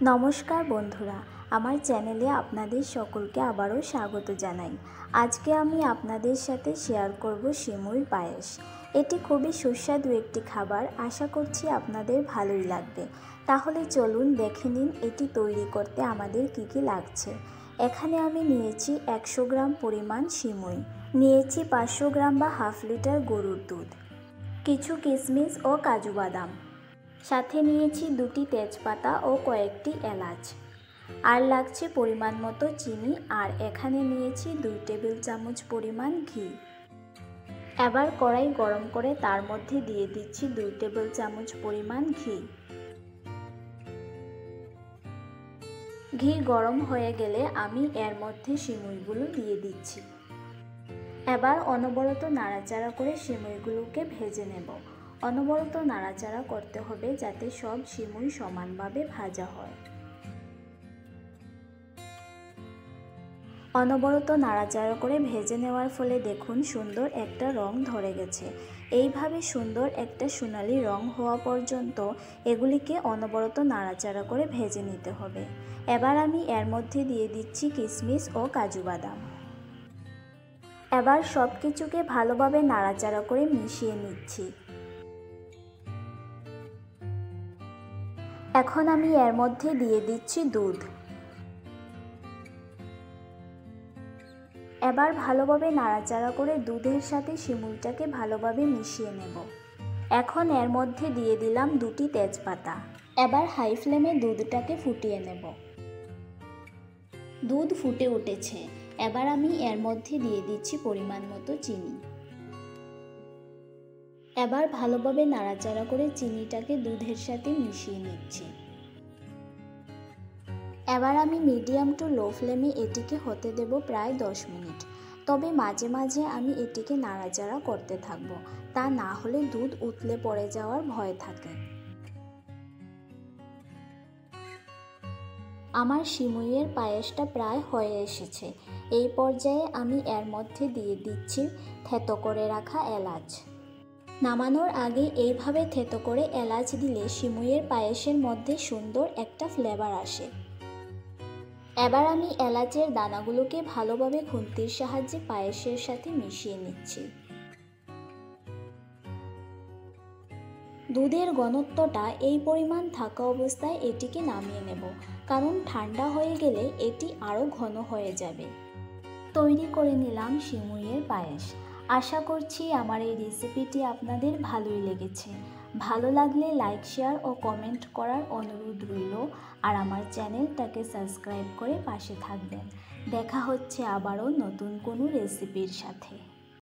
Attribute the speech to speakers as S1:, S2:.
S1: নমস্কার বন্ধুরা, আমার চ্যানেলে আপনাদের সকলকে আবারও স্বাগত জানাই। আজকে আমি আপনাদের সাথে শেয়ার করব সিমুইর পায়েস। এটি খুবই সুস্বাদু একটি খাবার, আশা করছি আপনাদের ভালোই লাগবে। তাহলে চলুন দেখে নিন এটি তৈরি করতে আমাদের কী কী লাগছে। এখানে আমি নিয়েছি 100 গ্রাম পরিমাণ সিমুই, নিয়েছি 500 গ্রাম বা হাফ লিটার গরুর দুধ, কিছু কিশমিশ ও কাজু বাদাম, সাথে নিয়েছি 2টি তেজপাতা ও কয়েকটি এলাচ, আর লাগছে পরিমাণ মতো চিনি, আর এখানে নিয়েছি 2 টেবিল চামচ পরিমাণ ঘি। এবার কড়াই গরম করে তার মধ্যে দিয়ে দিচ্ছি 2 টেবিল চামচ পরিমাণ ঘি। ঘি গরম হয়ে গেলে আমি এর মধ্যে সিমুইগুলো দিয়ে দিচ্ছি। এবার অনবরত নাড়াচাড়া করে সিমুইগুলোকে ভেজে নেব। অনবরত নাড়াচাড়া করতে হবে যাতে সব সিমুই সমানভাবে ভাজা হয়। অনবরত নাড়াচাড়া করে ভেজে নেওয়ার ফলে দেখুন সুন্দর একটা রং ধরে গেছে। এইভাবে সুন্দর একটা সোনালি রং হওয়া পর্যন্ত এগুলিকে অনবরত নাড়াচাড়া করে ভেজে নিতে হবে। এবার আমি এর মধ্যে দিয়ে দিচ্ছি কিশমিশ ও কাজু বাদাম। এবার সব কিছুকে ভালোভাবে নাড়াচাড়া করে মিশিয়ে নিচ্ছি। এখন আমি এর মধ্যে দিয়ে দিচ্ছি দুধ। এবার ভালোভাবে নাড়াচাড়া করে দুধের সাথে সিমুইটাকে ভালোভাবে মিশিয়ে নেব। এখন এর মধ্যে দিয়ে দিলাম 2টি তেজপাতা। এবার হাই ফ্লেমে দুধটাকে ফুটিয়ে নেব। দুধ ফুটে উঠেছে, এবার আমি এর মধ্যে দিয়ে দিচ্ছি পরিমাণ মতো চিনি। এবার ভালোভাবে নাড়াচাড়া করে চিনিটাকে দুধের সাথে মিশিয়ে নিচ্ছি। এবার আমি মিডিয়াম টু লো ফ্লেমে এটিকে হতে দেব প্রায় 10 মিনিট। তবে মাঝে মাঝে আমি এটিকে নাড়াচাড়া করতে থাকব, তা না হলে দুধ উতলে পড়ে যাওয়ার ভয় থাকে। আমার সিমুইয়ের পায়েসটা প্রায় হয়ে এসেছে। এই পর্যায়ে আমি এর মধ্যে দিয়ে দিচ্ছি থেতো করে রাখা এলাচ। নামানোর আগে এইভাবে থেতো করে এলাচ দিলে সিমুইয়ের পায়েসের মধ্যে সুন্দর একটা ফ্লেভার আসে। এবার আমি এলাচের দানাগুলোকে ভালোভাবে খুন্তির সাহায্যে পায়েসের সাথে মিশিয়ে নিচ্ছি। দুধের ঘনত্বটা এই পরিমাণ থাকা অবস্থায় এটিকে নামিয়ে নেব, কারণ ঠান্ডা হয়ে গেলে এটি আরও ঘন হয়ে যাবে। তৈরি করে নিলাম সিমুইয়ের পায়েস। আশা করছি আমার এই রেসিপিটি আপনাদের ভালোই লেগেছে। ভালো লাগলে লাইক, শেয়ার ও কমেন্ট করার অনুরোধ রইল, আর আমার চ্যানেলটাকে সাবস্ক্রাইব করে পাশে থাকবেন। দেখা হচ্ছে আবারও নতুন কোনো রেসিপির সাথে।